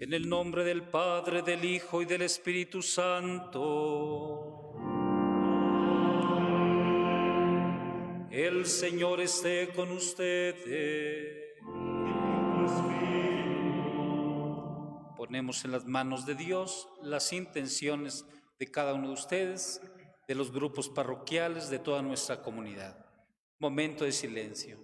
En el nombre del Padre, del Hijo y del Espíritu Santo. El Señor esté con ustedes. Ponemos en las manos de Dios las intenciones de cada uno de ustedes, de los grupos parroquiales, de toda nuestra comunidad. Momento de silencio.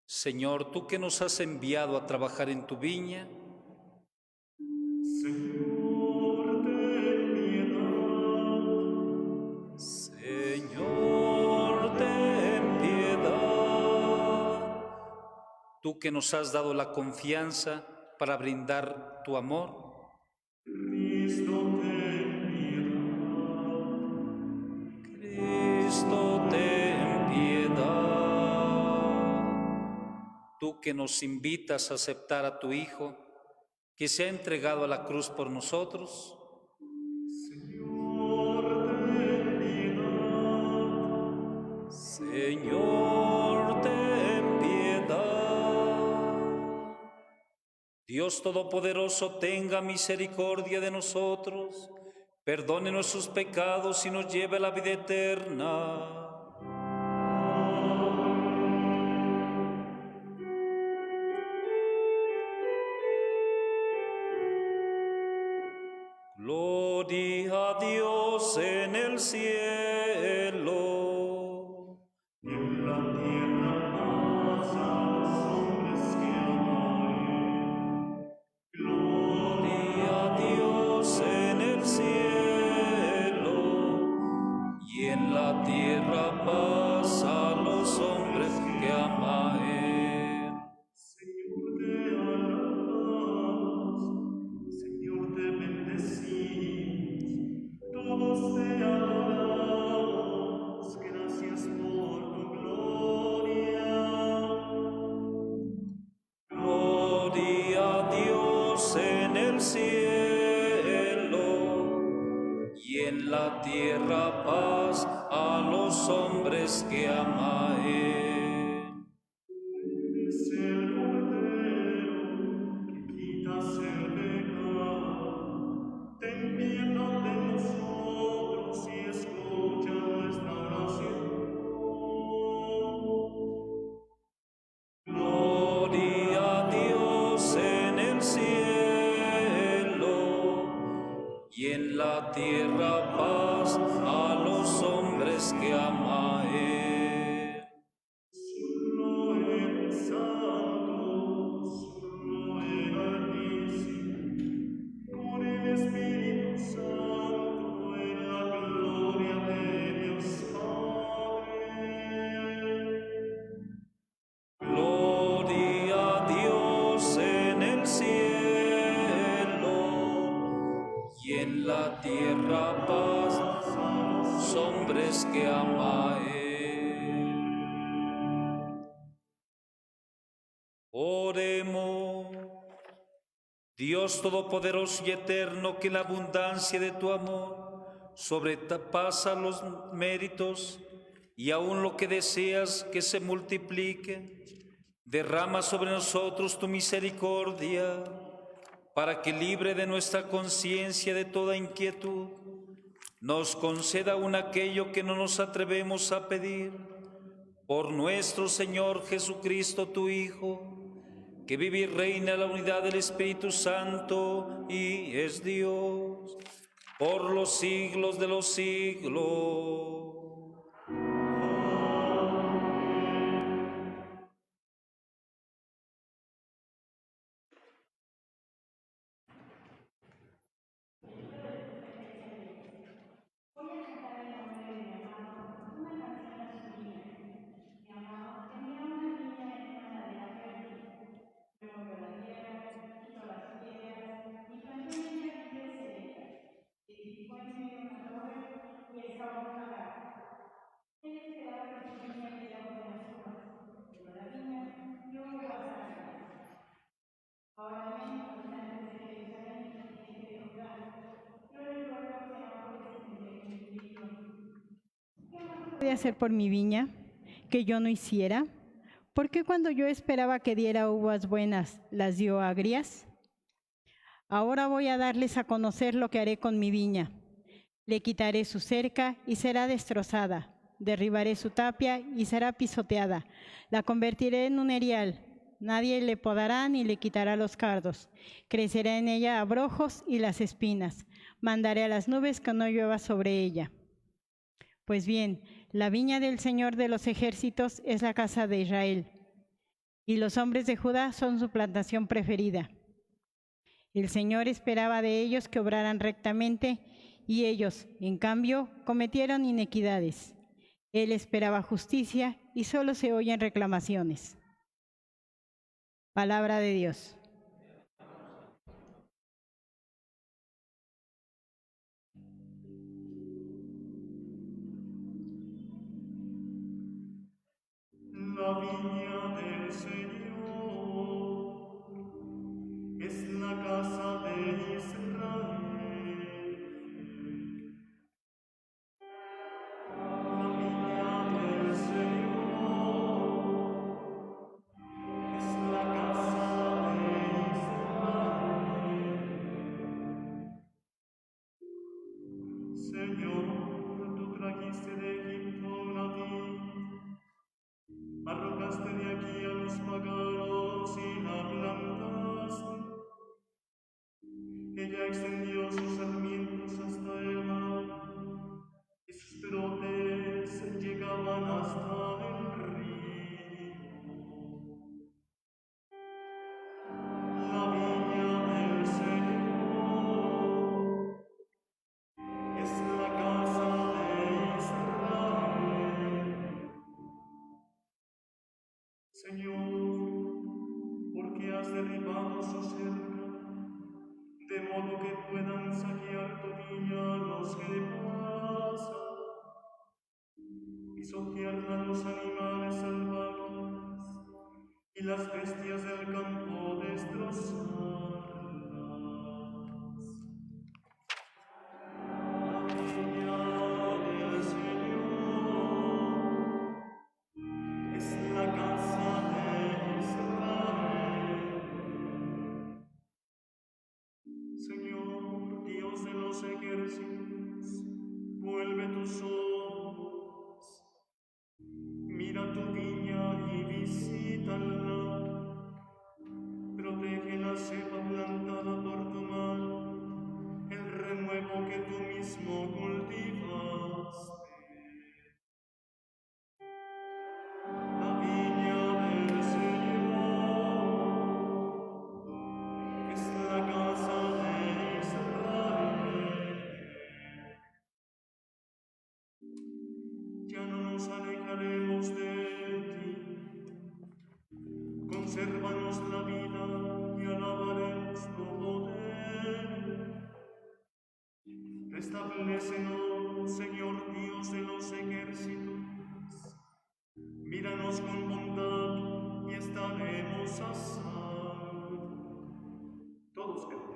Señor, tú que nos has enviado a trabajar en tu viña, Señor, ten piedad. Señor, ten piedad. Tú que nos has dado la confianza para brindar tu amor, Cristo, ten piedad. Cristo, ten piedad. Tú que nos invitas a aceptar a tu Hijo, que se ha entregado a la cruz por nosotros, Señor, ten piedad. Señor, ten piedad. Dios Todopoderoso, tenga misericordia de nosotros, perdone nuestros pecados y nos lleve a la vida eterna. Gloria a Dios en el cielo. En la tierra paz a los hombres que aman. Gloria a Dios en el cielo. Y en la tierra paz a los hombres que ama Él. Señor, te alabamos. Señor, te bendecimos. Todos te adoramos. Gracias por tu gloria. Gloria a Dios en el cielo y en la tierra paz a los hombres que ama Él. Es el Cordero que quitas el pecado. Ten piedad de nosotros y escucha nuestra oración. Gloria a Dios en el cielo y en la tierra paz a los hombres que ama Él. Solo eres santo, solo eres altísimo, con el Espíritu Santo en la gloria de Dios Padre. Gloria a Dios en el cielo y en la tierra paz a los hombres que ama Él. Oremos. Dios Todopoderoso y Eterno, que la abundancia de tu amor sobrepasa los méritos y aún lo que deseas que se multiplique, derrama sobre nosotros tu misericordia, para que libre de nuestra conciencia de toda inquietud, nos conceda aún aquello que no nos atrevemos a pedir, por nuestro Señor Jesucristo, tu Hijo, que vive y reina en la unidad del Espíritu Santo y es Dios por los siglos de los siglos. Voy a cantar en nombre de mi amado una canción a su niña. Mi amado tenía una niña en una ladera fértil. Removió la tierra, quitó las piedras y plantó en ella vides selectas. Edificó en medio una torre y excavó una garra. puede hacer por mi viña que yo no hiciera? ¿Por qué cuando yo esperaba que diera uvas buenas, las dio agrias? Ahora voy a darles a conocer lo que haré con mi viña. Le quitaré su cerca y será destrozada. Derribaré su tapia y será pisoteada. La convertiré en un erial. Nadie le podará ni le quitará los cardos. Crecerá en ella abrojos y las espinas. Mandaré a las nubes que no llueva sobre ella. Pues bien, la viña del Señor de los ejércitos es la casa de Israel, y los hombres de Judá son su plantación preferida. El Señor esperaba de ellos que obraran rectamente, y ellos, en cambio, cometieron inequidades. Él esperaba justicia, y solo se oyen reclamaciones. Palabra de Dios. La viña del Señor es la casa de Israel. La viña del Señor es la casa de Israel. Señor, tú trajiste de Egipto una vid, arrojaste de aquí a los paganos y la plantaste. Ella extendió sus sarmientos hasta el mar, y sus brotes llegaban hasta el río. La viña del Señor es la casa de Israel. Señor, ¿por qué has derribado su cerca, de modo que puedan saquear tu viña los que pasan, pisotearla los animales salvajes y las bestias del campo destrozarlas? La viña del Señor es la casa de Israel. Señor, Dios de los ejércitos, vuelve tus ojos, mira tu viña y visítala, protege la cepa plantada por tu mano, el renuevo que tú mismo cultivaste. La viña del Señor es la casa de Israel. Ya no nos alejaremos de ti. Consérvanos la vida y alabaremos tu poder. Restablécenos, Señor Dios de los ejércitos. Míranos con bondad y estaremos a salvo. Todos cantemos.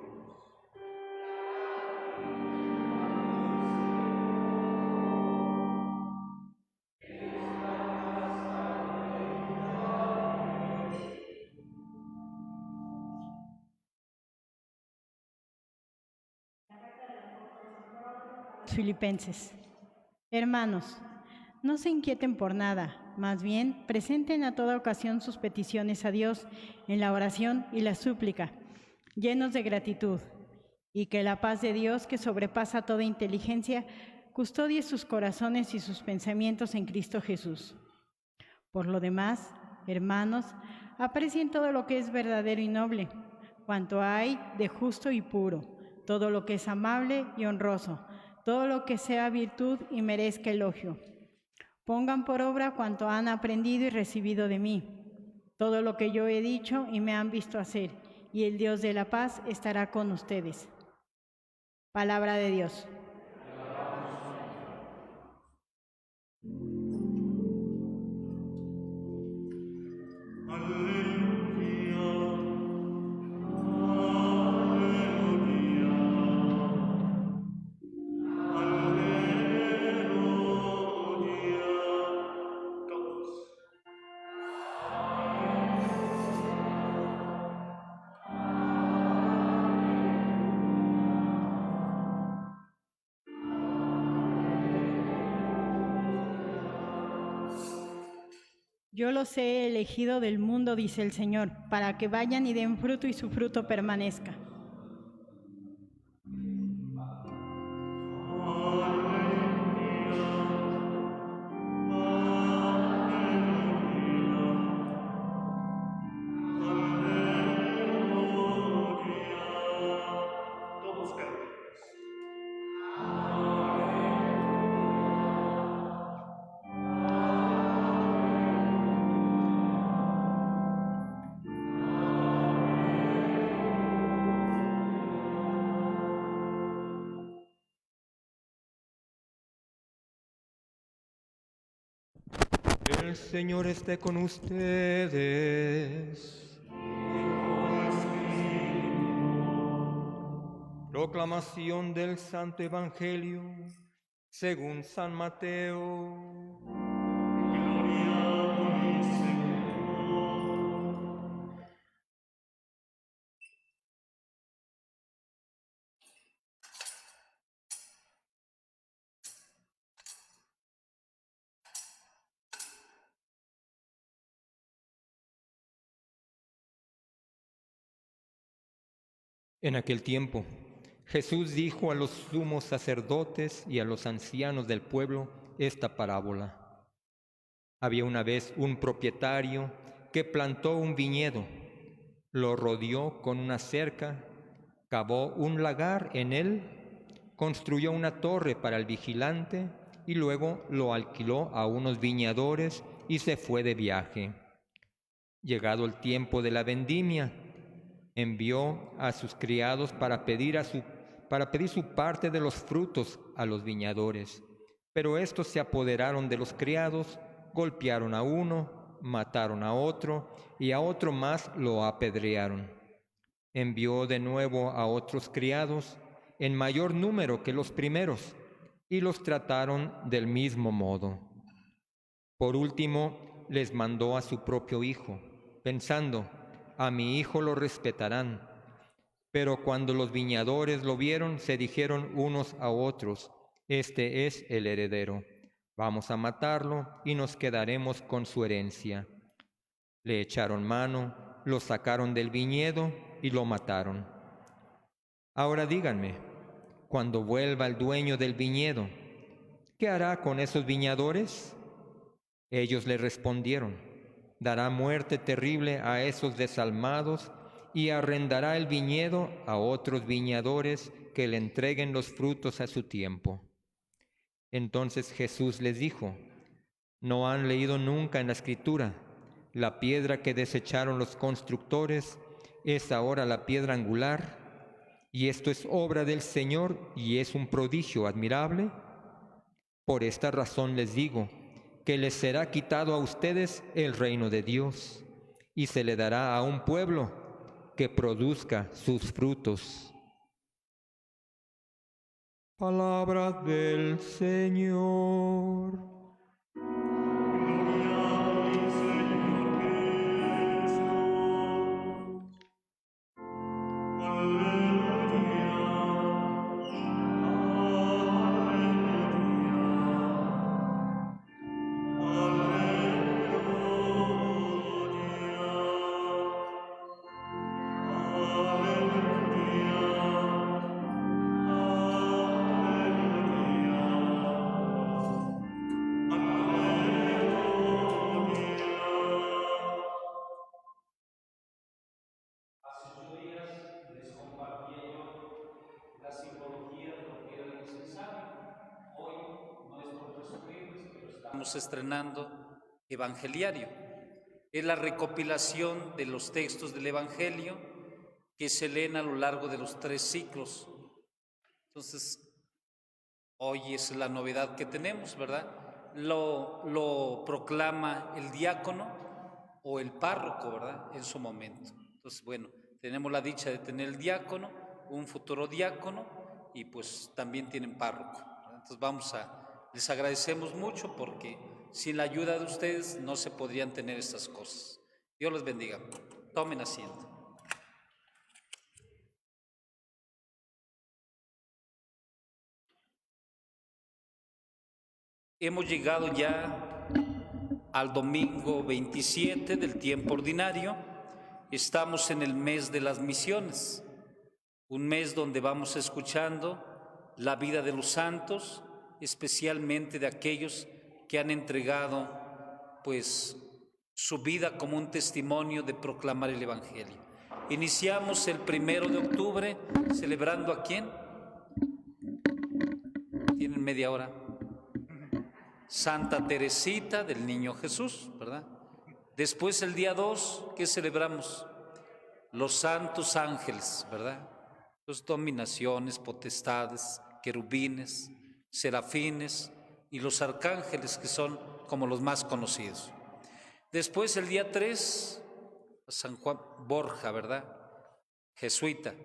Filipenses. Hermanos, no se inquieten por nada, más bien presenten a toda ocasión sus peticiones a Dios en la oración y la súplica, llenos de gratitud, y que la paz de Dios, que sobrepasa toda inteligencia, custodie sus corazones y sus pensamientos en Cristo Jesús. Por lo demás, hermanos, aprecien todo lo que es verdadero y noble, cuanto hay de justo y puro, todo lo que es amable y honroso, todo lo que sea virtud y merezca elogio. Pongan por obra cuanto han aprendido y recibido de mí, todo lo que yo he dicho y me han visto hacer, y el Dios de la paz estará con ustedes. Palabra de Dios. Yo los he elegido del mundo, dice el Señor, para que vayan y den fruto y su fruto permanezca. Todos cantemos. El Señor esté con ustedes. Proclamación del Santo Evangelio según San Mateo. Gloria a ti, Señor. En aquel tiempo, Jesús dijo a los sumos sacerdotes y a los ancianos del pueblo esta parábola. Había una vez un propietario que plantó un viñedo, lo rodeó con una cerca, cavó un lagar en él, construyó una torre para el vigilante y luego lo alquiló a unos viñadores y se fue de viaje. Llegado el tiempo de la vendimia, envió a sus criados para pedir su parte de los frutos a los viñadores. Pero estos se apoderaron de los criados, golpearon a uno, mataron a otro y a otro más lo apedrearon. Envió de nuevo a otros criados, en mayor número que los primeros, y los trataron del mismo modo. Por último, les mandó a su propio hijo, pensando: a mi hijo lo respetarán. Pero cuando los viñadores lo vieron, se dijeron unos a otros: este es el heredero, vamos a matarlo y nos quedaremos con su herencia. Le echaron mano, lo sacaron del viñedo y lo mataron. Ahora díganme, cuando vuelva el dueño del viñedo, ¿qué hará con esos viñadores? Ellos le respondieron: dará muerte terrible a esos desalmados y arrendará el viñedo a otros viñadores que le entreguen los frutos a su tiempo. Entonces Jesús les dijo: ¿no han leído nunca en la Escritura: la piedra que desecharon los constructores es ahora la piedra angular? Y esto es obra del Señor y es un prodigio admirable. Por esta razón les digo que les será quitado a ustedes el reino de Dios y se le dará a un pueblo que produzca sus frutos. Palabra del Señor. Gloria a ti, Señor Cristo. Aleluya. Hace 8 días les compartía yo la simbología de lo que era el incensario. Hoy no es por presumirles, pero estamos estrenando Evangeliario. Es la recopilación de los textos del Evangelio que se leen a lo largo de los 3 ciclos. Entonces, hoy es la novedad que tenemos, ¿verdad? Lo proclama el diácono o el párroco, ¿verdad? En su momento. Entonces, bueno, tenemos la dicha de tener el diácono, un futuro diácono y pues también tienen párroco, ¿verdad? Entonces les agradecemos mucho porque sin la ayuda de ustedes no se podrían tener estas cosas. Dios los bendiga. Tomen asiento. Hemos llegado ya al domingo 27 del tiempo ordinario. Estamos en el mes de las misiones, un mes donde vamos escuchando la vida de los santos, especialmente de aquellos que han entregado pues su vida como un testimonio de proclamar el Evangelio. Iniciamos el 1 de octubre celebrando ¿a quién? Tienen media hora. Santa Teresita del Niño Jesús, ¿verdad? Después el día 2, ¿qué celebramos? Los santos ángeles, ¿verdad? Las dominaciones, potestades, querubines, serafines y los arcángeles, que son como los más conocidos. Después el día 3, San Juan Borja, ¿verdad? Jesuita.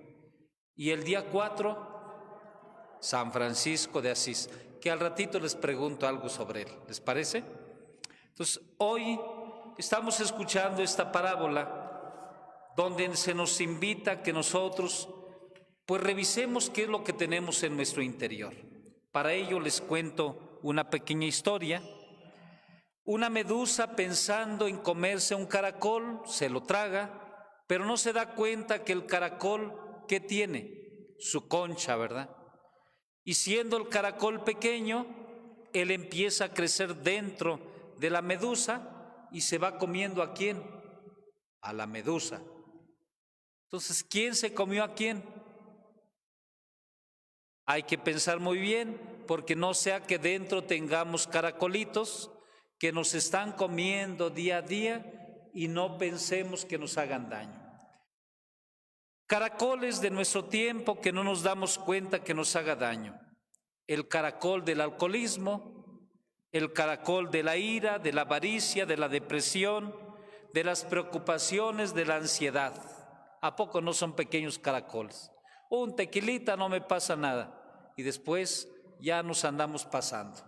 Y el día 4, San Francisco de Asís, que al ratito les pregunto algo sobre él, ¿les parece? Entonces, hoy estamos escuchando esta parábola donde se nos invita a que nosotros pues revisemos qué es lo que tenemos en nuestro interior. Para ello les cuento una pequeña historia. Una medusa, pensando en comerse un caracol, se lo traga, pero no se da cuenta que el caracol, ¿qué tiene? Su concha, ¿verdad? Y siendo el caracol pequeño, él empieza a crecer dentro de la medusa y se va comiendo ¿a quién? A la medusa. Entonces, ¿quién se comió a quién? Hay que pensar muy bien, porque no sea que dentro tengamos caracolitos que nos están comiendo día a día y no pensemos que nos hagan daño. Caracoles de nuestro tiempo que no nos damos cuenta que nos haga daño. El caracol del alcoholismo, el caracol de la ira, de la avaricia, de la depresión, de las preocupaciones, de la ansiedad. ¿A poco no son pequeños caracoles? Un tequilita no me pasa nada y después ya nos andamos pasando.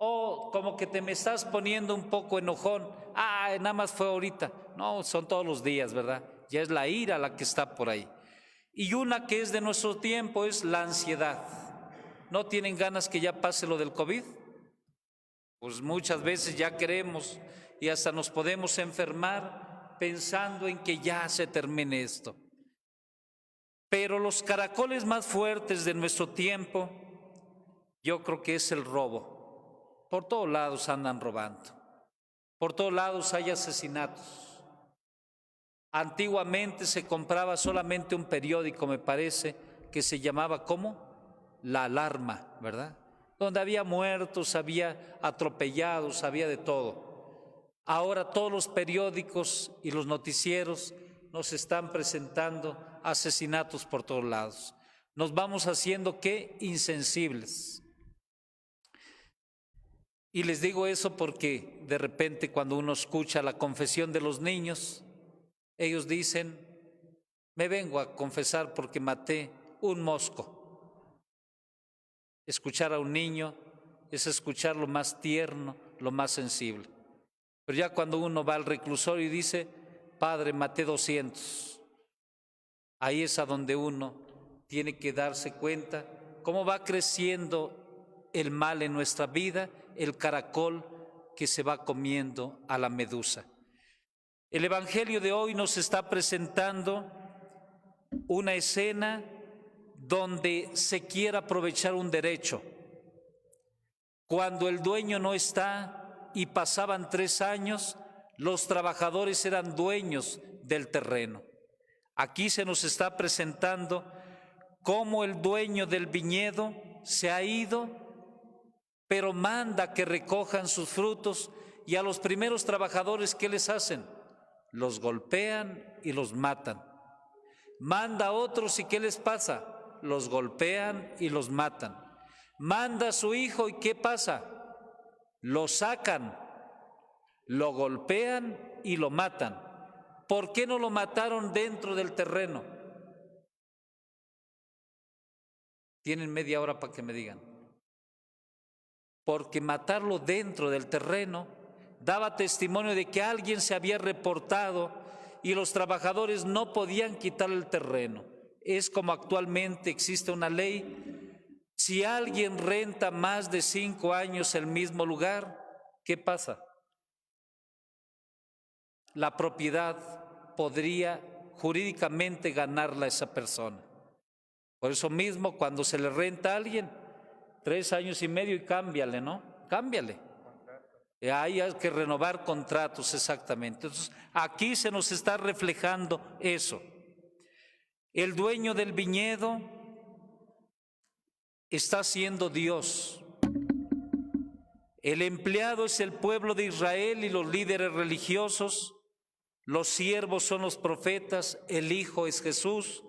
O como que te me estás poniendo un poco enojón. Nada más fue ahorita. No, son todos los días, ¿verdad? Ya es la ira la que está por ahí. Y una que es de nuestro tiempo es la ansiedad. ¿No tienen ganas que ya pase lo del COVID? Pues muchas veces ya queremos y hasta nos podemos enfermar pensando en que ya se termine esto. Pero los caracoles más fuertes de nuestro tiempo, yo creo que es el robo. Por todos lados andan robando. Por todos lados hay asesinatos. Antiguamente se compraba solamente un periódico, me parece, que se llamaba ¿cómo? La Alarma, ¿verdad? Donde había muertos, había atropellados, había de todo. Ahora todos los periódicos y los noticieros nos están presentando asesinatos por todos lados. Nos vamos haciendo ¿qué? Insensibles. Y les digo eso porque de repente cuando uno escucha la confesión de los niños, ellos dicen, me vengo a confesar porque maté un mosco. Escuchar a un niño es escuchar lo más tierno, lo más sensible. Pero ya cuando uno va al reclusorio y dice, padre, maté 200, ahí es a donde uno tiene que darse cuenta cómo va creciendo el mal en nuestra vida, el caracol que se va comiendo a la medusa. El Evangelio de hoy nos está presentando una escena donde se quiere aprovechar un derecho. Cuando el dueño no está y pasaban 3 años, los trabajadores eran dueños del terreno. Aquí se nos está presentando cómo el dueño del viñedo se ha ido, pero manda que recojan sus frutos y a los primeros trabajadores, ¿qué les hacen? Los golpean y los matan. Manda a otros y ¿qué les pasa? Los golpean y los matan. Manda a su hijo y ¿qué pasa? Lo sacan, lo golpean y lo matan. ¿Por qué no lo mataron dentro del terreno? Tienen media hora para que me digan. Porque matarlo dentro del terreno daba testimonio de que alguien se había reportado y los trabajadores no podían quitar el terreno. Es como actualmente existe una ley. Si alguien renta más de 5 años el mismo lugar, ¿qué pasa? la propiedad podría jurídicamente ganarla esa persona. Por eso mismo, cuando se le renta a alguien, 3 años y medio y cámbiale, ¿no? Cámbiale. Hay que renovar contratos, exactamente. Entonces, aquí se nos está reflejando eso. El dueño del viñedo está siendo Dios. El empleado es el pueblo de Israel y los líderes religiosos. Los siervos son los profetas, el Hijo es Jesús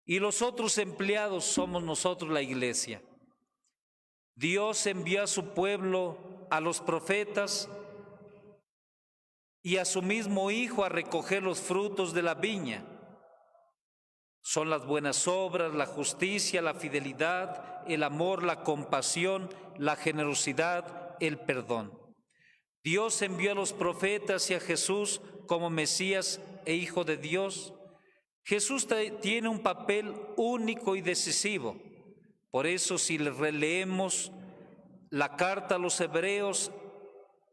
y los otros empleados somos nosotros, la iglesia. Dios envió a su pueblo, a los profetas y a su mismo Hijo a recoger los frutos de la viña. Son las buenas obras, la justicia, la fidelidad, el amor, la compasión, la generosidad, el perdón. Dios envió a los profetas y a Jesús como Mesías e Hijo de Dios. Jesús tiene un papel único y decisivo. Por eso, si le releemos la carta a los hebreos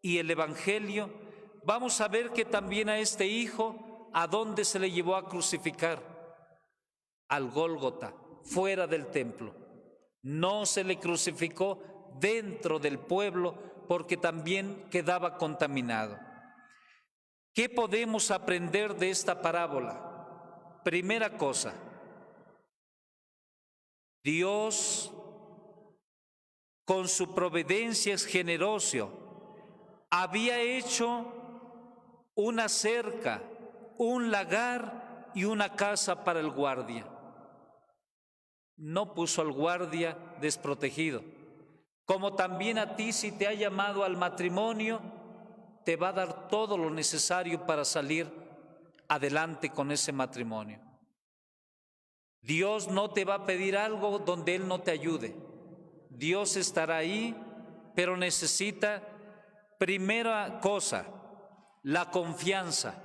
y el Evangelio, vamos a ver que también a este Hijo, ¿a dónde se le llevó a crucificar? Al Gólgota, fuera del templo. No se le crucificó dentro del pueblo porque también quedaba contaminado. ¿Qué podemos aprender de esta parábola? Primera cosa, Dios con su providencia es generoso. Había hecho una cerca, un lagar y una casa para el guardia. No puso al guardia desprotegido. Como también a ti, si te ha llamado al matrimonio, te va a dar todo lo necesario para salir adelante con ese matrimonio. Dios no te va a pedir algo donde Él no te ayude. Dios estará ahí, pero necesita, primera cosa, la confianza,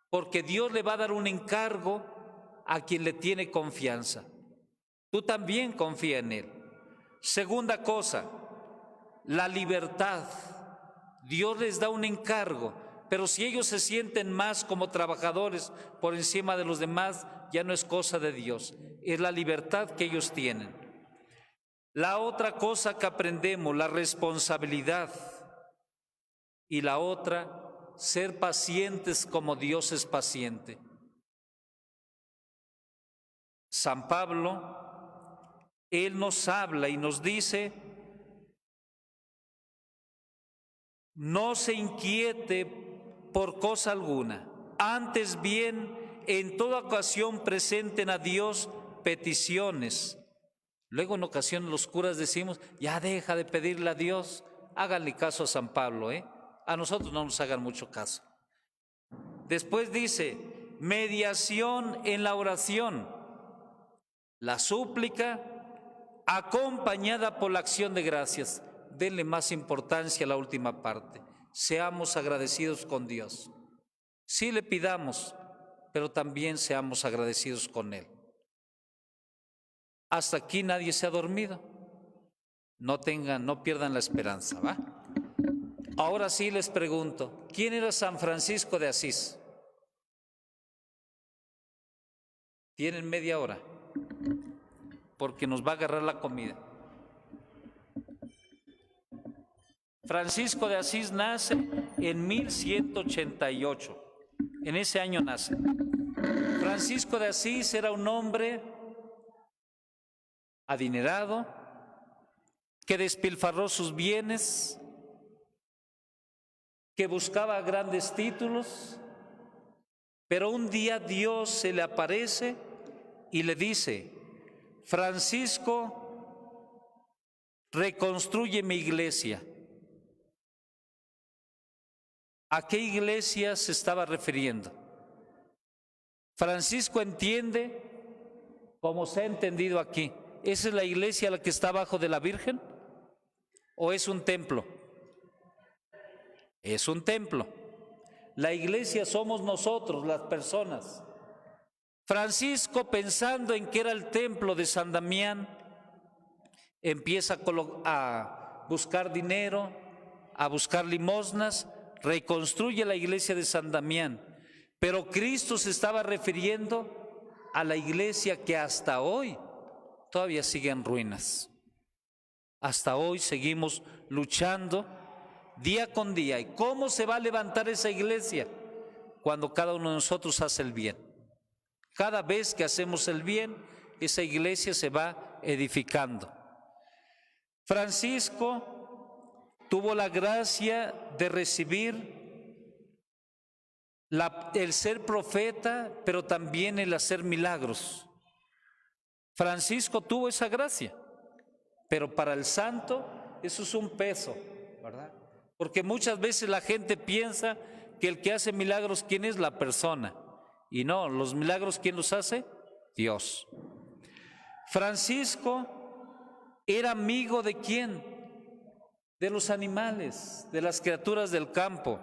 porque Dios le va a dar un encargo a quien le tiene confianza. Tú también confía en Él. Segunda cosa, la libertad. Dios les da un encargo, pero si ellos se sienten más como trabajadores por encima de los demás, ya no es cosa de Dios, es la libertad que ellos tienen. La otra cosa que aprendemos, la responsabilidad. Y la otra, ser pacientes como Dios es paciente. San Pablo, él nos habla y nos dice: no se inquiete por cosa alguna, antes bien, en toda ocasión presenten a Dios peticiones. Luego en ocasiones los curas decimos: ya deja de pedirle a Dios. Háganle caso a San Pablo, a nosotros no nos hagan mucho caso. Después dice: mediación en la oración, la súplica acompañada por la acción de gracias. Denle más importancia a la última parte. Seamos agradecidos con Dios. Sí le pidamos, pero también seamos agradecidos con Él. Hasta aquí nadie se ha dormido. No pierdan la esperanza, ¿va? Ahora sí les pregunto, ¿quién era San Francisco de Asís? Tienen media hora, porque nos va a agarrar la comida. Francisco de Asís nace en 1188. En ese año nace. Francisco de Asís era un hombre adinerado que despilfarró sus bienes, que buscaba grandes títulos, pero un día Dios se le aparece y le dice: Francisco, reconstruye mi iglesia. ¿A qué iglesia se estaba refiriendo? Francisco entiende, como se ha entendido aquí, ¿esa es la iglesia la que está abajo de la Virgen? ¿O es un templo? Es un templo. La iglesia somos nosotros, las personas. Francisco, pensando en que era el templo de San Damián, empieza a buscar dinero, a buscar limosnas. reconstruye la iglesia de San Damián, pero Cristo se estaba refiriendo a la iglesia que hasta hoy todavía sigue en ruinas. Hasta hoy seguimos luchando día con día. ¿Y cómo se va a levantar esa iglesia? Cuando cada uno de nosotros hace el bien. Cada vez que hacemos el bien, esa iglesia se va edificando. Francisco tuvo la gracia de recibir el ser profeta, pero también el hacer milagros. Francisco tuvo esa gracia, pero para el santo eso es un peso, ¿verdad? Porque muchas veces la gente piensa que el que hace milagros, ¿quién es? La persona. Y no, los milagros, ¿quién los hace? Dios. Francisco era amigo ¿de quién? De los animales, de las criaturas del campo.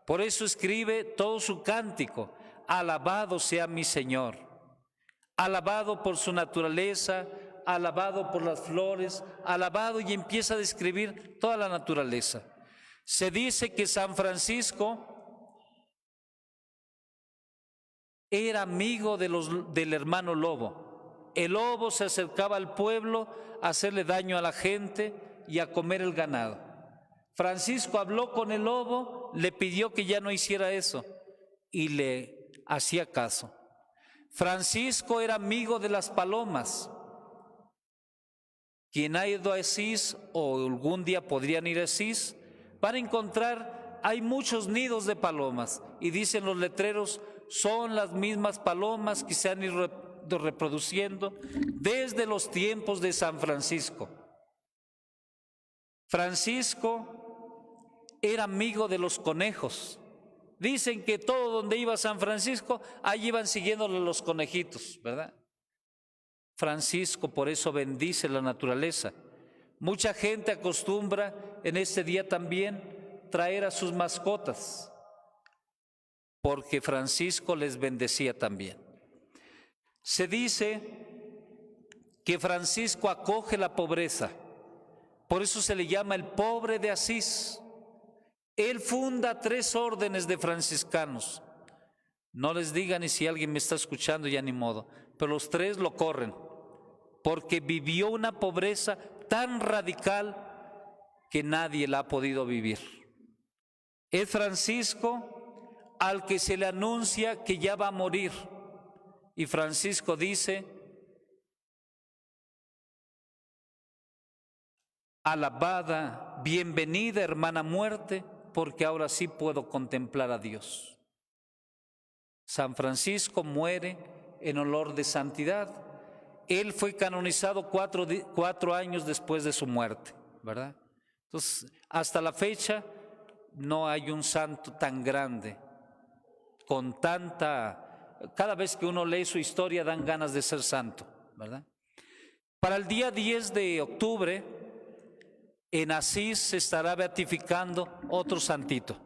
Por eso escribe todo su cántico: alabado sea mi Señor, alabado por su naturaleza, alabado por las flores, alabado, y empieza a describir toda la naturaleza. Se dice que San Francisco era amigo del hermano lobo. El lobo se acercaba al pueblo a hacerle daño a la gente y a comer el ganado. Francisco habló con el lobo, le pidió que ya no hiciera eso y le hacía caso. Francisco era amigo de las palomas. Quien ha ido a Asís o algún día podrían ir a Asís, van a encontrar, hay muchos nidos de palomas, y dicen los letreros, son las mismas palomas que se han ido reproduciendo desde los tiempos de San Francisco. Francisco era amigo de los conejos. Dicen que todo donde iba San Francisco, ahí iban siguiéndole los conejitos, ¿verdad? Francisco por eso bendice la naturaleza. Mucha gente acostumbra en este día también traer a sus mascotas, porque Francisco les bendecía también. Se dice que Francisco acoge la pobreza, por eso se le llama el pobre de Asís. Él funda 3 órdenes de franciscanos. No les digan, y si alguien me está escuchando ya ni modo, pero los 3 lo corren, porque vivió una pobreza tan radical que nadie la ha podido vivir. Es Francisco al que se le anuncia que ya va a morir, y Francisco dice: alabada, bienvenida hermana muerte, porque ahora sí puedo contemplar a Dios. San Francisco muere en olor de santidad. Él fue canonizado 4 años después de su muerte, ¿verdad? Entonces, hasta la fecha no hay un santo tan grande, con tanta... Cada vez que uno lee su historia dan ganas de ser santo, ¿verdad? Para el día 10 de octubre, en Asís se estará beatificando otro santito.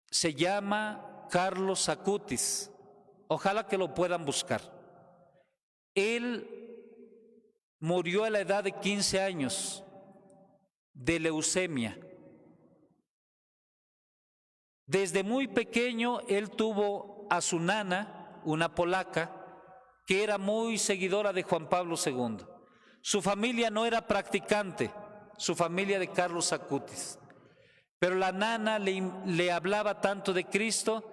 Se llama Carlos Acutis. Ojalá que lo puedan buscar. Él murió a la edad de 15 años de leucemia. Desde muy pequeño él tuvo a su nana, una polaca, que era muy seguidora de Juan Pablo II. Su familia no era practicante, su familia de Carlos Acutis, pero la nana le hablaba tanto de Cristo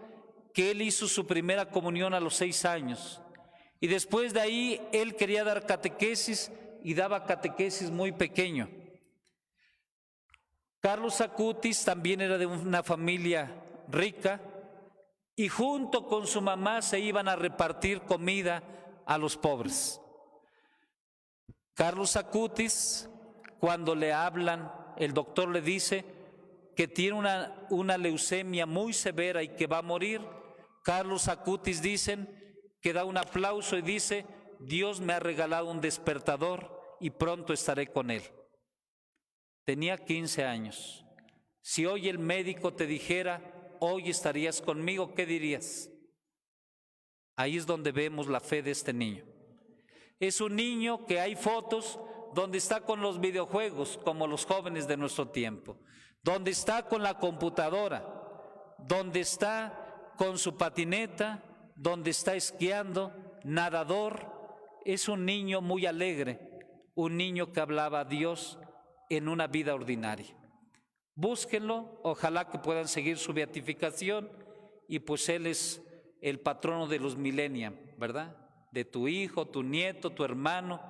que él hizo su primera comunión a los 6 años. Y después de ahí él quería dar catequesis y daba catequesis muy pequeño. Carlos Acutis también era de una familia rica y junto con su mamá se iban a repartir comida a los pobres. Carlos Acutis, cuando le hablan, el doctor le dice que tiene una leucemia muy severa y que va a morir. Carlos Acutis dicen que da un aplauso y dice: Dios me ha regalado un despertador y pronto estaré con él. Tenía 15 años. Si hoy el médico te dijera: hoy estarías conmigo, ¿qué dirías? Ahí es donde vemos la fe de este niño. Es un niño que hay fotos donde está con los videojuegos, como los jóvenes de nuestro tiempo. donde está con la computadora, donde está con su patineta, donde está esquiando, nadador. Es un niño muy alegre, un niño que hablaba a Dios en una vida ordinaria. Búsquenlo, ojalá que puedan seguir su beatificación, y pues él es el patrono de los millennials, ¿verdad? De tu hijo, tu nieto, tu hermano.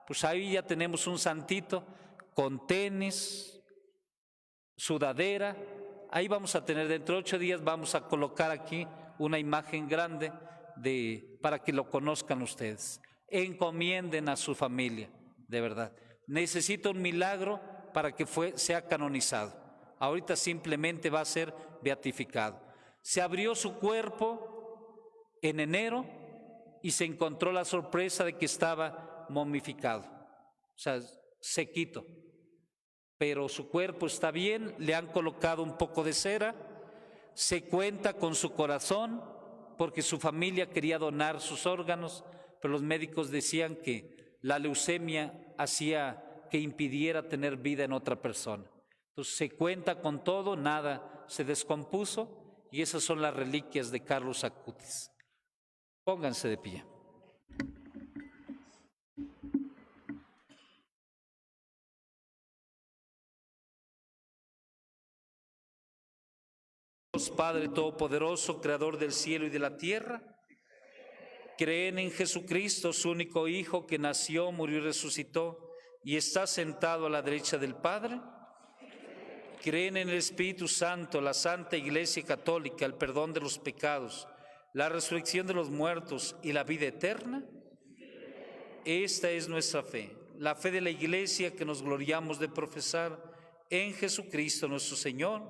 Pues ahí ya tenemos un santito con tenis, sudadera. Ahí vamos a tener, dentro de 8 días vamos a colocar aquí una imagen grande para que lo conozcan ustedes. Encomienden a su familia, de verdad. Necesita un milagro para que sea canonizado. Ahorita simplemente va a ser beatificado. Se abrió su cuerpo en enero y se encontró la sorpresa de que estaba momificado, o sea, sequito. Pero su cuerpo está bien, le han colocado un poco de cera, se cuenta con su corazón, porque su familia quería donar sus órganos, pero los médicos decían que la leucemia hacía que impidiera tener vida en otra persona. Entonces se cuenta con todo, nada se descompuso, y esas son las reliquias de Carlos Acutis. Pónganse de pie. Dios Padre Todopoderoso, Creador del cielo y de la tierra, creen en Jesucristo, su único Hijo, que nació, murió y resucitó, y está sentado a la derecha del Padre. Creen en el Espíritu Santo, la Santa Iglesia Católica, el perdón de los pecados, la resurrección de los muertos y la vida eterna. Esta es nuestra fe, la fe de la Iglesia que nos gloriamos de profesar en Jesucristo nuestro Señor.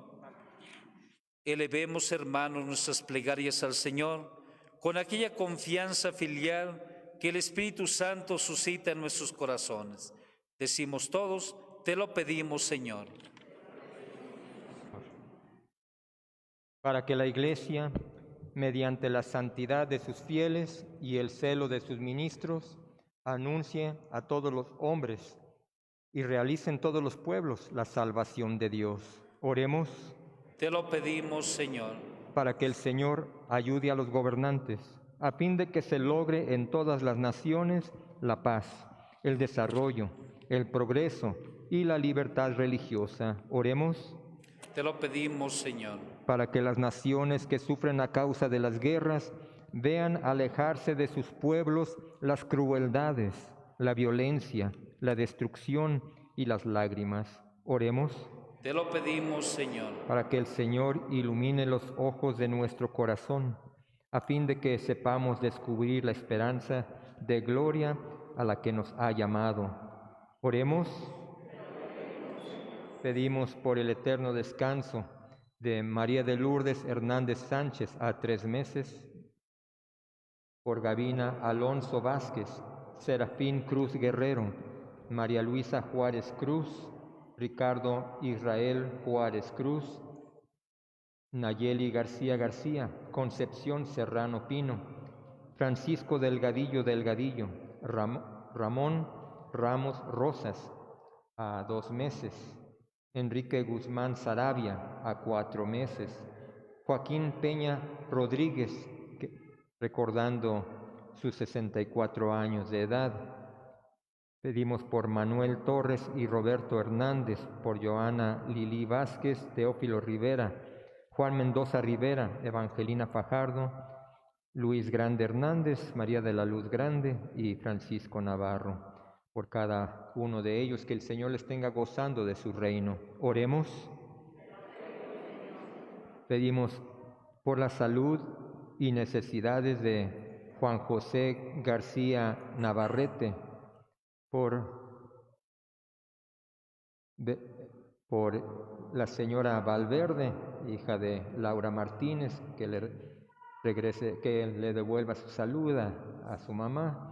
Elevemos, hermanos, nuestras plegarias al Señor con aquella confianza filial que el Espíritu Santo suscita en nuestros corazones. Decimos todos: te lo pedimos, Señor. Para que la Iglesia, mediante la santidad de sus fieles y el celo de sus ministros, anuncie a todos los hombres y realice en todos los pueblos la salvación de Dios. Oremos. Te lo pedimos, Señor. Para que el Señor ayude a los gobernantes, a fin de que se logre en todas las naciones la paz, el desarrollo, el progreso y la libertad religiosa. Oremos. Te lo pedimos, Señor. Para que las naciones que sufren a causa de las guerras vean alejarse de sus pueblos las crueldades, la violencia, la destrucción y las lágrimas. Oremos. Te lo pedimos, Señor. Para que el Señor ilumine los ojos de nuestro corazón, a fin de que sepamos descubrir la esperanza de gloria a la que nos ha llamado. Oremos. Pedimos por el eterno descanso de María de Lourdes Hernández Sánchez a 3 meses, por Gavina Alonso Vázquez, Serafín Cruz Guerrero, María Luisa Juárez Cruz, Ricardo Israel Juárez Cruz, Nayeli García García, Concepción Serrano Pino, Francisco Delgadillo Delgadillo, Ramón Ramos Rosas a 2 meses, Enrique Guzmán Sarabia a 4 meses, Joaquín Peña Rodríguez, recordando sus 64 años de edad. Pedimos por Manuel Torres y Roberto Hernández, por Joana Lili Vázquez, Teófilo Rivera, Juan Mendoza Rivera, Evangelina Fajardo, Luis Grande Hernández, María de la Luz Grande y Francisco Navarro. Por cada uno de ellos, que el Señor les tenga gozando de su reino. Oremos. Pedimos por la salud y necesidades de Juan José García Navarrete, por la señora Valverde, hija de Laura Martínez, que le devuelva su salud a su mamá,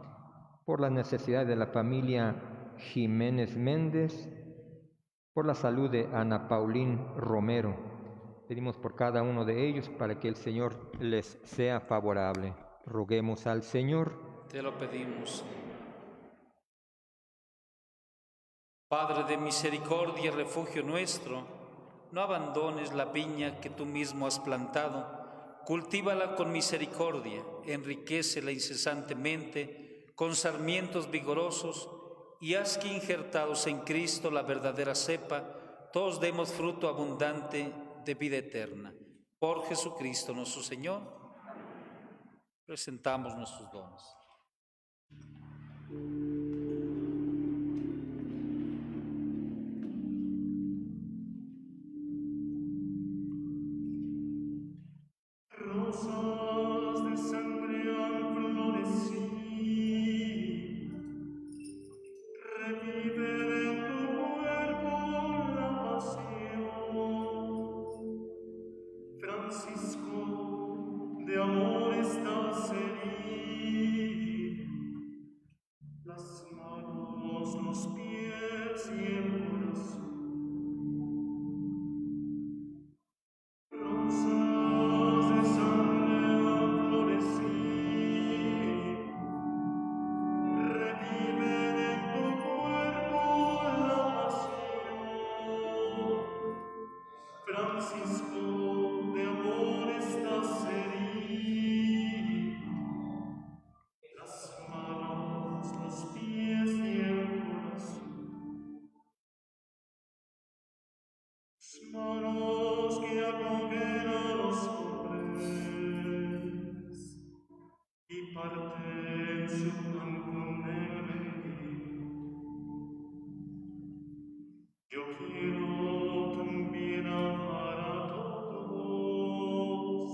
por las necesidades de la familia Jiménez Méndez, por la salud de Ana Paulín Romero. Pedimos por cada uno de ellos para que el Señor les sea favorable. Roguemos al Señor. Te lo pedimos. Padre de misericordia y refugio nuestro, no abandones la viña que tú mismo has plantado. Cultívala con misericordia, enriquécela incesantemente con sarmientos vigorosos y haz que, injertados en Cristo, la verdadera cepa, todos demos fruto abundante de vida eterna. Por Jesucristo nuestro Señor, presentamos nuestros dones. Rosas de sangre han florecido, reviven en tu cuerpo la pasión. Francisco, de amor estás herido, las manos, los pies y el corazón. Rosas de sangre han florecido, reviven en tu cuerpo la pasión. Francisco, de amor estás herido, las manos, los pies y el corazón. Tus manos que acogen a los pobres y parten su pan con el mendigo. Yo quiero también amar a todos.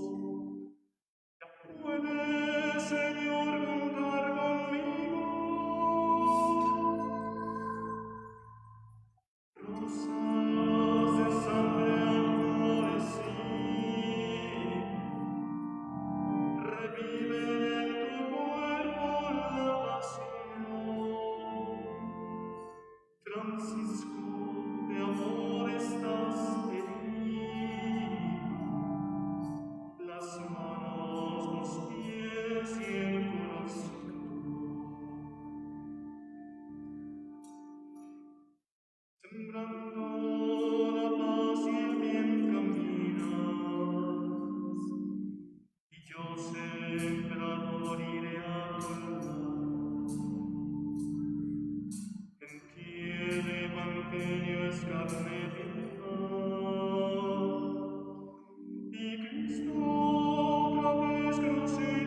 Ya puedes, Señor, contar conmigo. Rosas de sangre han florecido, reviven en tu cuerpo la pasión. Francisco, de amor estás herido, las manos, los pies y el corazón. Sembrando la paz y el bien caminas, y yo sembrador iré a tu lado. En ti el evangelio es carne viva, y Cristo otra vez crucificado.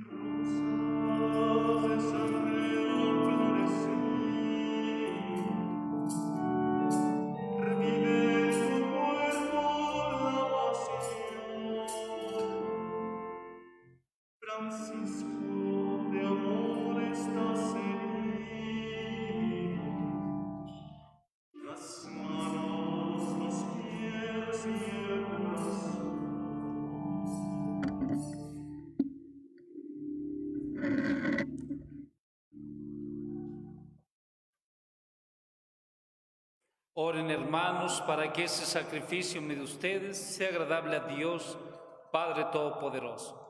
Rosas de sangre han florecido, revive en tu cuerpo la pasión. Francisco, de amor estás herido, las manos, los pies y el corazón. Oren, hermanos, para que ese sacrificio de ustedes sea agradable a Dios, Padre Todopoderoso.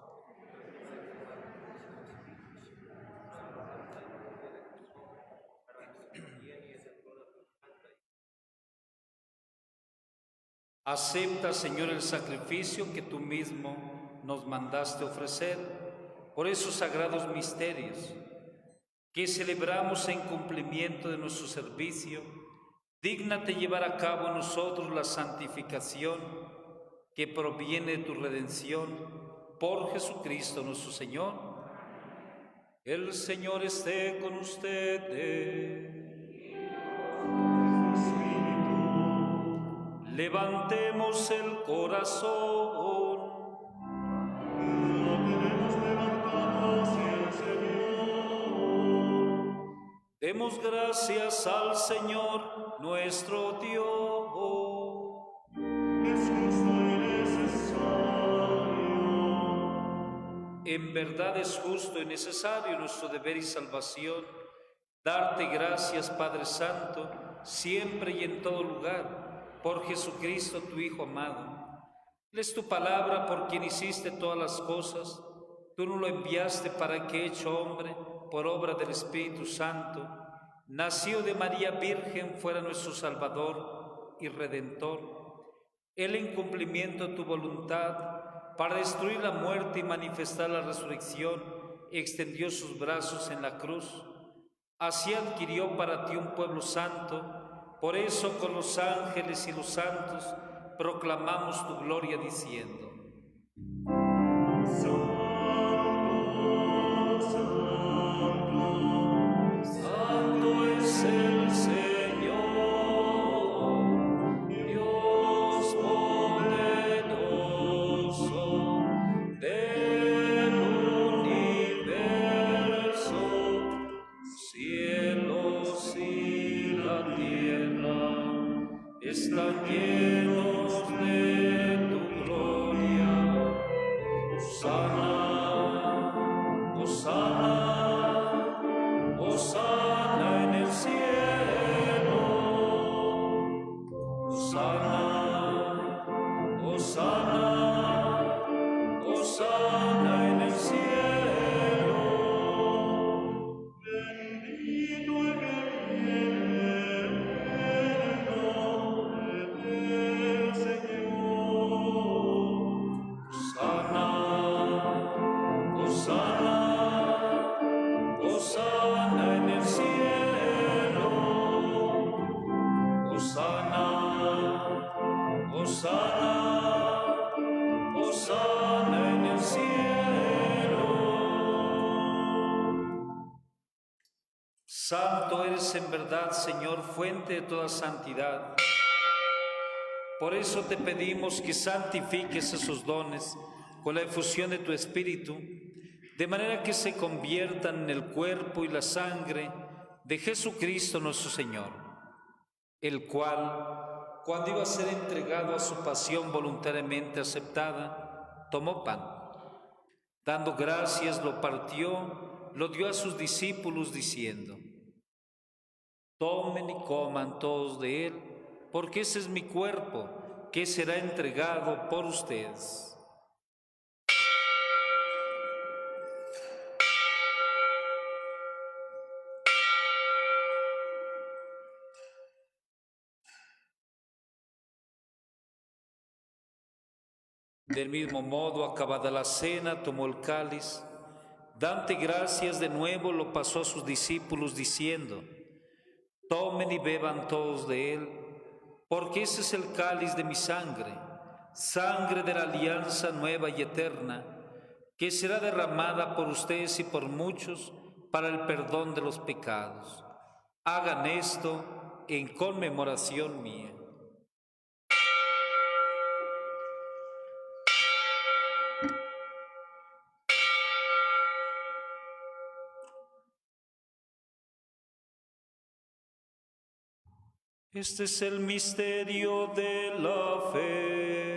Acepta, Señor, el sacrificio que tú mismo nos mandaste ofrecer por esos sagrados misterios que celebramos en cumplimiento de nuestro servicio. Dígnate llevar a cabo en nosotros la santificación que proviene de tu redención por Jesucristo nuestro Señor. El Señor esté con ustedes. Levantemos el corazón. Lo tenemos levantado hacia el Señor. Demos gracias al Señor nuestro Dios. Es justo y necesario. En verdad es justo y necesario, nuestro deber y salvación, darte gracias, Padre Santo, siempre y en todo lugar, por Jesucristo, tu Hijo amado. Él es tu palabra por quien hiciste todas las cosas. Tú nos lo enviaste para que, hecho hombre, por obra del Espíritu Santo, nacido de María Virgen, fuera nuestro Salvador y Redentor. Él, en cumplimiento de tu voluntad, para destruir la muerte y manifestar la resurrección, extendió sus brazos en la cruz. Así adquirió para ti un pueblo santo. Por eso con los ángeles y los santos proclamamos tu gloria diciendo: Santo es el Señor, Dios poderoso del universo, cielos y la tierra están llenos de tu gloria. Hosana, Hosana, Hosana en el cielo. Hosana, Hosana, Hosana en el cielo. Bendito el que viene en el nombre del Señor. Hosana, Hosana, Hosana en el cielo. Hosana, Hosana, Hosana en el cielo. Santo eres en verdad, Señor, fuente de toda santidad. Por eso te pedimos que santifiques esos dones con la efusión de tu Espíritu, de manera que se conviertan en el cuerpo y la sangre de Jesucristo nuestro Señor, el cual, cuando iba a ser entregado a su pasión voluntariamente aceptada, tomó pan. Dando gracias, lo partió, lo dio a sus discípulos diciendo: Tomen y coman todos de él, porque ese es mi cuerpo, que será entregado por ustedes. Del mismo modo, acabada la cena, tomó el cáliz, dando gracias de nuevo, lo pasó a sus discípulos diciendo: Tomen y beban todos de él, porque ese es el cáliz de mi sangre, sangre de la alianza nueva y eterna, que será derramada por ustedes y por muchos para el perdón de los pecados. Hagan esto en conmemoración mía. Este es el misterio de la fe.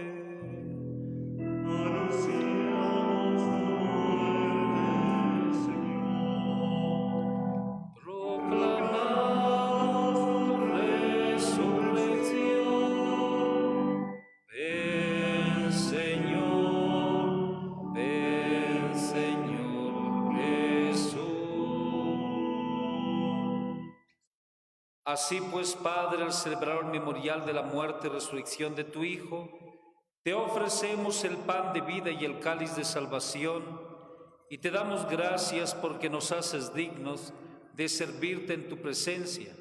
Anunciamos tu muerte, Señor. Proclamamos tu resurrección. Ven, Señor Jesús. Así pues, Padre, al celebrar el memorial de la muerte y resurrección de tu Hijo, te ofrecemos el pan de vida y el cáliz de salvación, y te damos gracias porque nos haces dignos de servirte en tu presencia.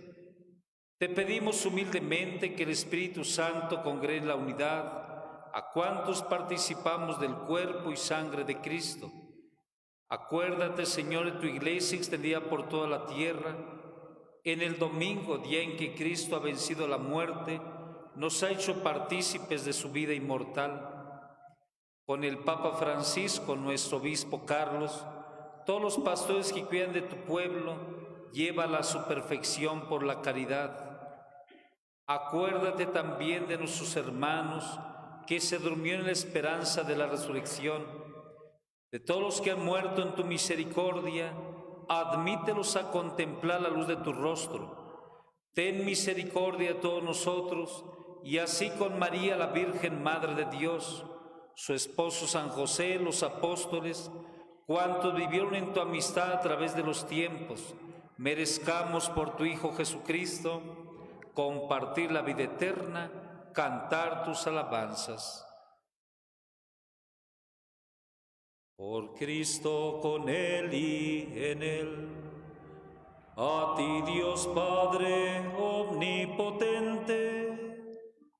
Te pedimos humildemente que el Espíritu Santo congregue en la unidad a cuantos participamos del cuerpo y sangre de Cristo. Acuérdate, Señor, de tu iglesia extendida por toda la tierra. En el domingo, día en que Cristo ha vencido la muerte, nos ha hecho partícipes de su vida inmortal. Con el Papa Francisco, nuestro obispo Carlos, todos los pastores que cuidan de tu pueblo, llévala a su perfección por la caridad. Acuérdate también de nuestros hermanos que se durmieron en la esperanza de la resurrección. De todos los que han muerto en tu misericordia, admítelos a contemplar la luz de tu rostro. Ten misericordia de todos nosotros, y así con María, la Virgen Madre de Dios, su esposo San José, los apóstoles, cuantos vivieron en tu amistad a través de los tiempos, merezcamos por tu Hijo Jesucristo compartir la vida eterna, cantar tus alabanzas. Por Cristo, con Él y en Él, a ti Dios Padre omnipotente,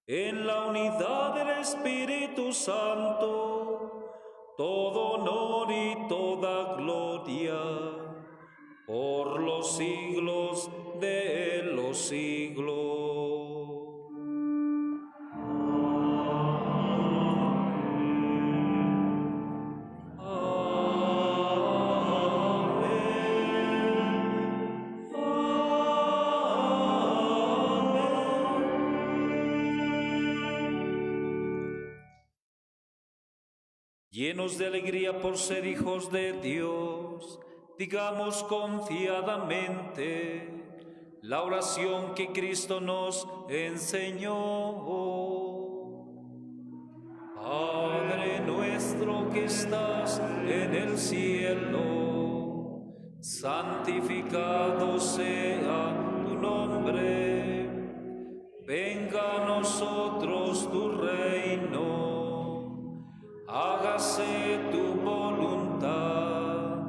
en la unidad del Espíritu Santo, todo honor y toda gloria, por los siglos de los siglos. Llenos de alegría por ser hijos de Dios, digamos confiadamente la oración que Cristo nos enseñó. Padre nuestro que estás en el cielo, santificado sea tu nombre. Venga a nosotros tu reino. Hágase tu voluntad,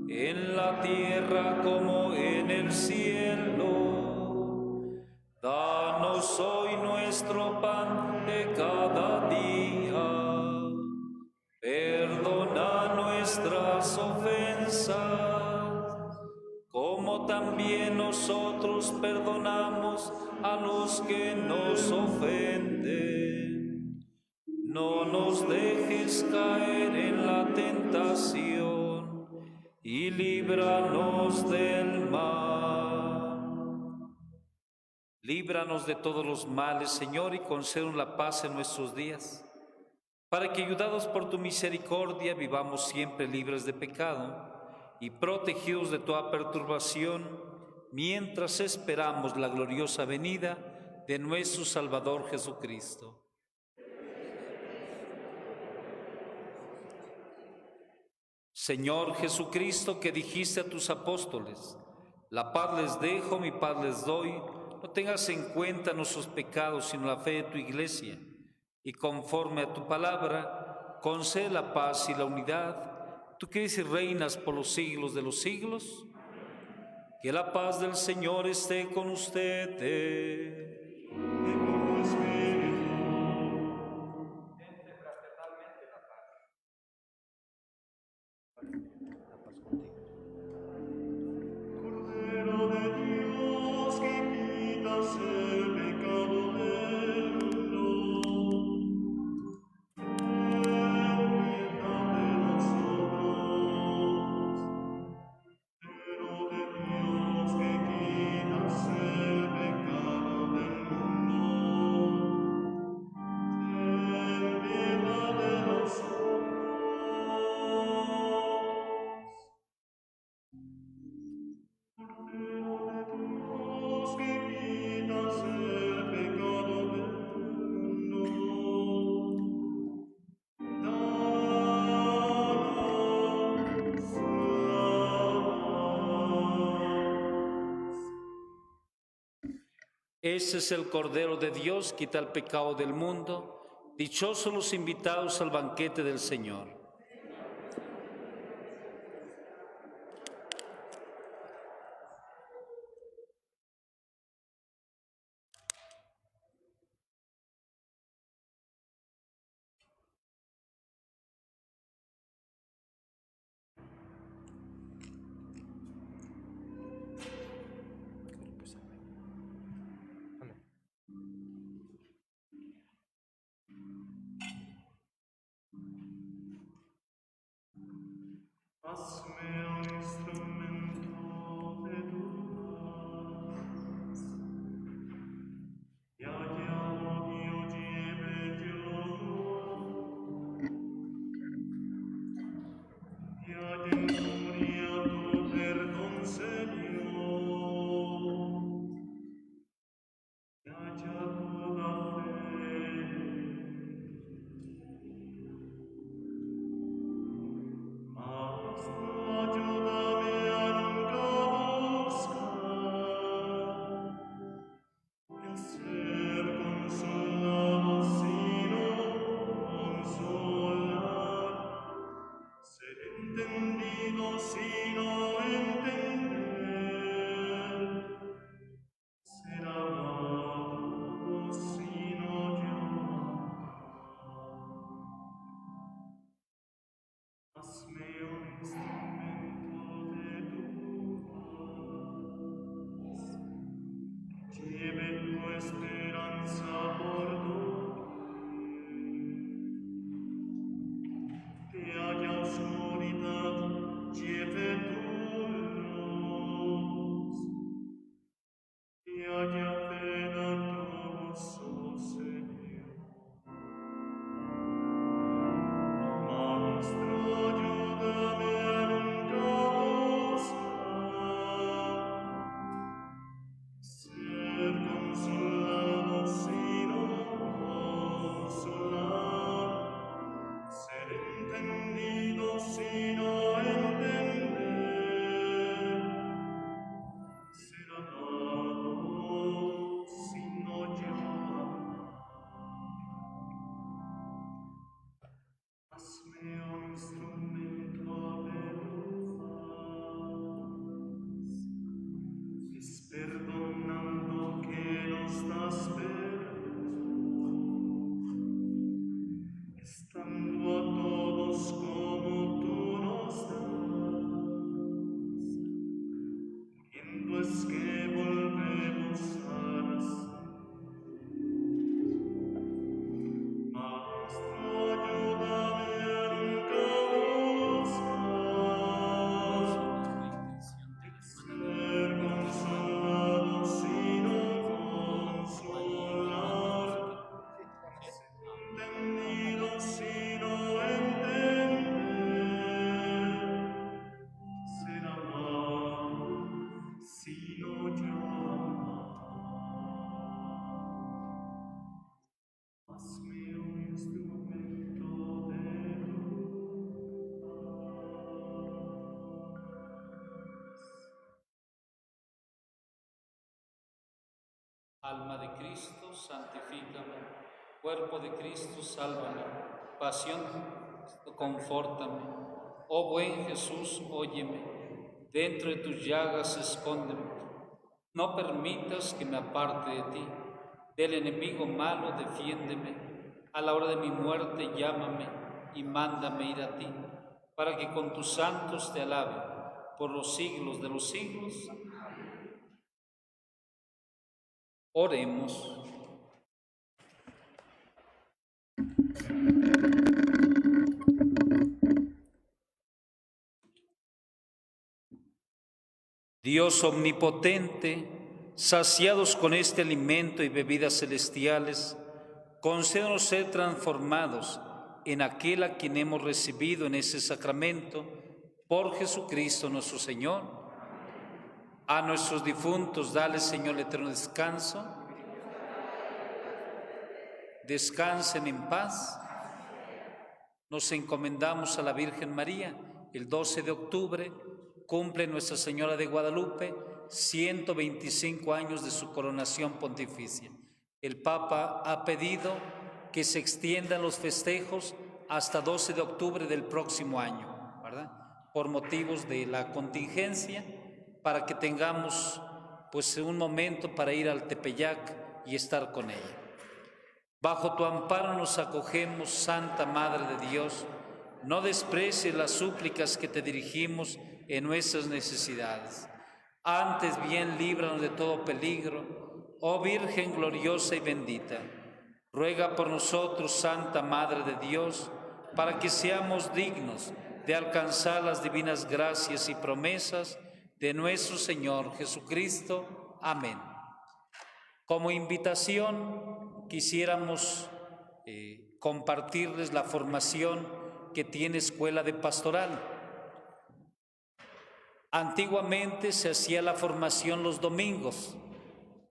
en la tierra como en el cielo. Danos hoy nuestro pan de cada día. Perdona nuestras ofensas, como también nosotros perdonamos a los que nos ofenden. No nos dejes caer en la tentación y líbranos del mal. Líbranos de todos los males, Señor, y concédenos la paz en nuestros días, para que, ayudados por tu misericordia, vivamos siempre libres de pecado y protegidos de toda perturbación, mientras esperamos la gloriosa venida de nuestro Salvador Jesucristo. Señor Jesucristo, que dijiste a tus apóstoles, la paz les dejo, mi paz les doy, no tengas en cuenta nuestros pecados, sino la fe de tu Iglesia, y conforme a tu palabra, concede la paz y la unidad, tú que dices reinas por los siglos de los siglos. Que la paz del Señor esté con ustedes. Ese es el Cordero de Dios, quita el pecado del mundo. Dichosos los invitados al banquete del Señor. Hazme un instrumento de tu paz, y allá yo lleve yo, y allá en gloria tu perdón, Señor, y allá toda fe. Ayúdame esperanza por doquier. Que haya oscuridad, lleve tu luz. Que haya pena, tu gozo, Señor. Maestro, ayúdame a nunca buscar ser consolado sino consolar, ser entendido sino entender, ser amado sino llamar. Hazme un instrumento de tu faz, es perdonando que nos das perdón, estando a todos como tú nos das, muriendo es que volvemos a nacer. Maestro, ayúdame a nunca buscar ser consolado sino consolar, ser entendido sino entender, ser amado sino llamar. Hazme un instrumento de tu Alma de Cristo, santifícame. Cuerpo de Cristo, sálvame. Pasión, confórtame. Oh buen Jesús, óyeme. Dentro de tus llagas, escóndeme. No permitas que me aparte de ti. Del enemigo malo, defiéndeme. A la hora de mi muerte, llámame y mándame ir a ti, para que con tus santos te alabe por los siglos de los siglos. Oremos. Dios omnipotente, saciados con este alimento y bebidas celestiales, concédenos ser transformados en aquel a quien hemos recibido en ese sacramento, por Jesucristo nuestro Señor. A nuestros difuntos, dale, Señor, el eterno descanso. Descansen en paz. Nos encomendamos a la Virgen María. El 12 de octubre cumple Nuestra Señora de Guadalupe 125 años de su coronación pontificia. El Papa ha pedido que se extiendan los festejos hasta 12 de octubre del próximo año, ¿verdad? Por motivos de la contingencia, para que tengamos pues un momento para ir al Tepeyac y estar con ella. Bajo tu amparo nos acogemos, Santa Madre de Dios. No desprecies las súplicas que te dirigimos en nuestras necesidades. Antes bien, líbranos de todo peligro, oh Virgen gloriosa y bendita. Ruega por nosotros, Santa Madre de Dios, para que seamos dignos de alcanzar las divinas gracias y promesas de nuestro Señor Jesucristo. Amén. Como invitación, quisiéramos compartirles la formación que tiene Escuela de Pastoral. Antiguamente se hacía la formación los domingos.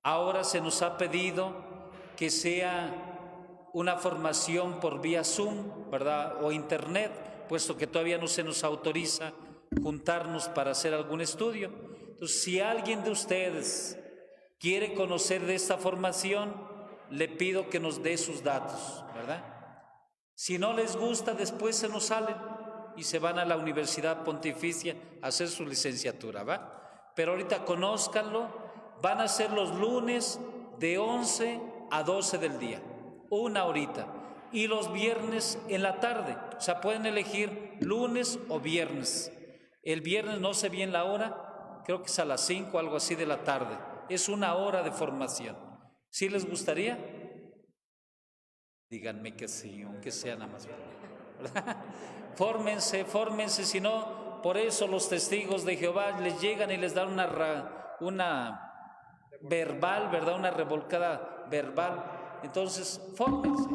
Ahora se nos ha pedido que sea una formación por vía Zoom, ¿verdad? O Internet, puesto que todavía no se nos autoriza juntarnos para hacer algún estudio. Entonces, si alguien de ustedes quiere conocer de esta formación, le pido que nos dé sus datos, ¿verdad? Si no les gusta, después se nos salen y se van a la Universidad Pontificia a hacer su licenciatura, ¿va? Pero ahorita conózcanlo, van a ser los lunes de 11 a 12 del día, 1 horita, y los viernes en la tarde, o sea, pueden elegir lunes o viernes. El viernes no sé bien la hora, creo que es a las 5 o algo así de la tarde, es 1 hora de formación. ¿Sí les gustaría? Díganme que sí, aunque sea nada más. ¿Verdad? Fórmense, si no, por eso los testigos de Jehová les llegan y les dan una verbal, ¿verdad? Una revolcada verbal. Entonces, fórmense.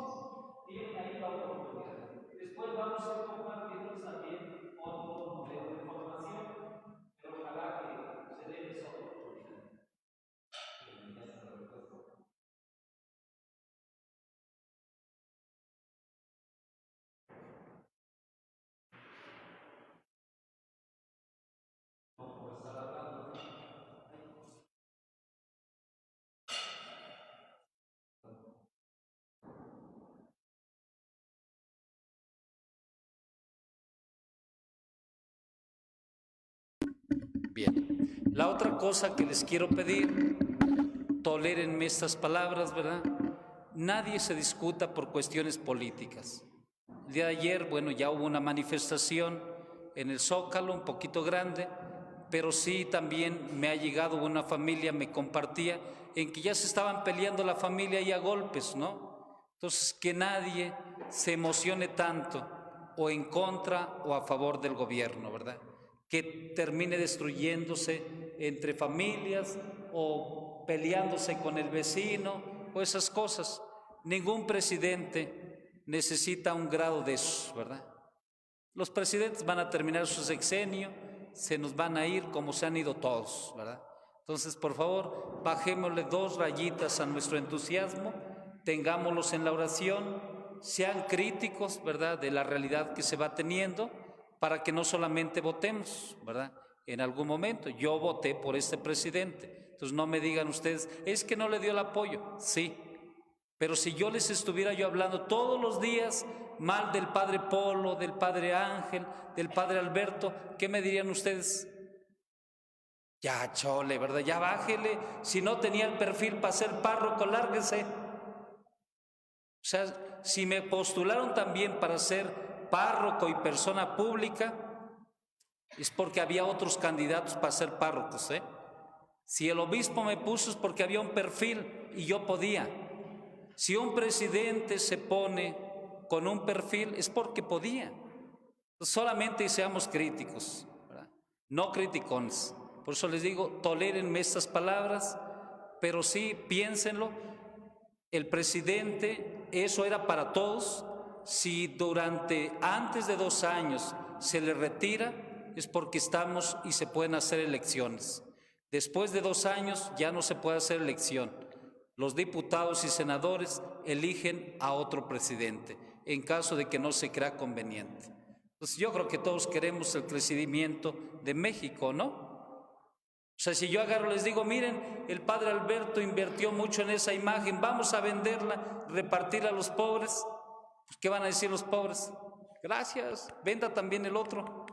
Después vamos a compartir también otro modelo de formación, pero ojalá que se dé esa oportunidad. Bien, la otra cosa que les quiero pedir, tolérenme estas palabras, ¿verdad? Nadie se discuta por cuestiones políticas. El día de ayer, bueno, ya hubo una manifestación en el Zócalo, un poquito grande, pero sí también me ha llegado una familia, me compartía, en que ya se estaban peleando la familia y a golpes, ¿no? Entonces, que nadie se emocione tanto, o en contra o a favor del gobierno, ¿verdad? Que termine destruyéndose entre familias o peleándose con el vecino o esas cosas. Ningún presidente necesita un grado de eso, ¿verdad? Los presidentes van a terminar su sexenio, se nos van a ir como se han ido todos, ¿verdad? Entonces, por favor, bajémosle 2 rayitas a nuestro entusiasmo, tengámoslos en la oración, sean críticos, ¿verdad?, de la realidad que se va teniendo, para que no solamente votemos, ¿verdad? En algún momento, yo voté por este presidente, entonces no me digan ustedes, es que no le dio el apoyo. Sí, pero si yo les estuviera yo hablando todos los días mal del padre Polo, del padre Ángel, del padre Alberto, ¿qué me dirían ustedes? Ya chole, ¿verdad? Ya bájele, si no tenía el perfil para ser párroco, lárguese. O sea, si me postularon también para ser párroco y persona pública, es porque había otros candidatos para ser párrocos, ¿eh? Si el obispo me puso es porque había un perfil y yo podía. Si un presidente se pone con un perfil es porque podía. Solamente seamos críticos, ¿verdad? No criticones. Por eso les digo, tolérenme estas palabras, pero sí piénsenlo. El presidente, eso era para todos. Si antes de 2 años se le retira, es porque estamos y se pueden hacer elecciones. Después de 2 años ya no se puede hacer elección. Los diputados y senadores eligen a otro presidente, en caso de que no se crea conveniente. Entonces yo creo que todos queremos el crecimiento de México, ¿no? O sea, si yo agarro les digo, miren, el padre Alberto invirtió mucho en esa imagen, vamos a venderla, repartirla a los pobres. Pues, ¿qué van a decir los pobres? Gracias, venda también el otro.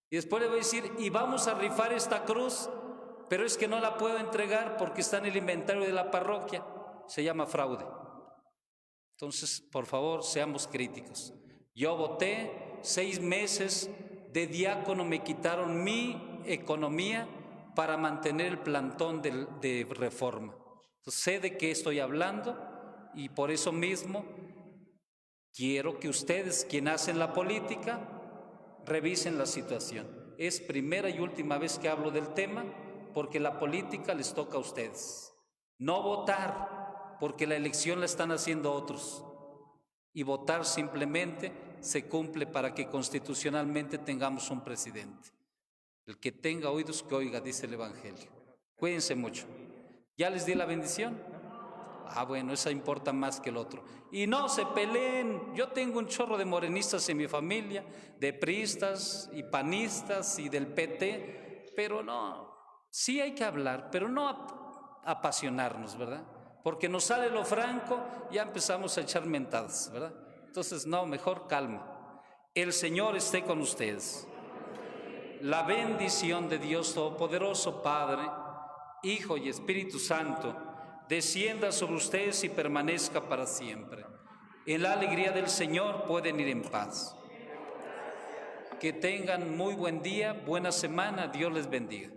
Y después le voy a decir, y vamos a rifar esta cruz, pero es que no la puedo entregar porque está en el inventario de la parroquia. Se llama fraude. Entonces, por favor, seamos críticos. Yo voté 6 meses de diácono, me quitaron mi economía para mantener el plantón de Reforma. Entonces, sé de qué estoy hablando y por eso mismo quiero que ustedes, quienes hacen la política, revisen la situación. Es primera y última vez que hablo del tema, porque la política les toca a ustedes. No votar, porque la elección la están haciendo otros. Y votar simplemente se cumple para que constitucionalmente tengamos un presidente. El que tenga oídos que oiga, dice el Evangelio. Cuídense mucho. ¿Ya les di la bendición? Bueno, esa importa más que el otro. Y no se peleen. Yo tengo un chorro de morenistas en mi familia, de priistas y panistas y del PT, pero no, sí hay que hablar, pero no apasionarnos, ¿verdad? Porque nos sale lo franco, ya empezamos a echar mentadas, ¿verdad? Entonces, no, mejor calma. El Señor esté con ustedes. La bendición de Dios Todopoderoso, Padre, Hijo y Espíritu Santo, descienda sobre ustedes y permanezca para siempre. En la alegría del Señor pueden ir en paz. Que tengan muy buen día, buena semana, Dios les bendiga.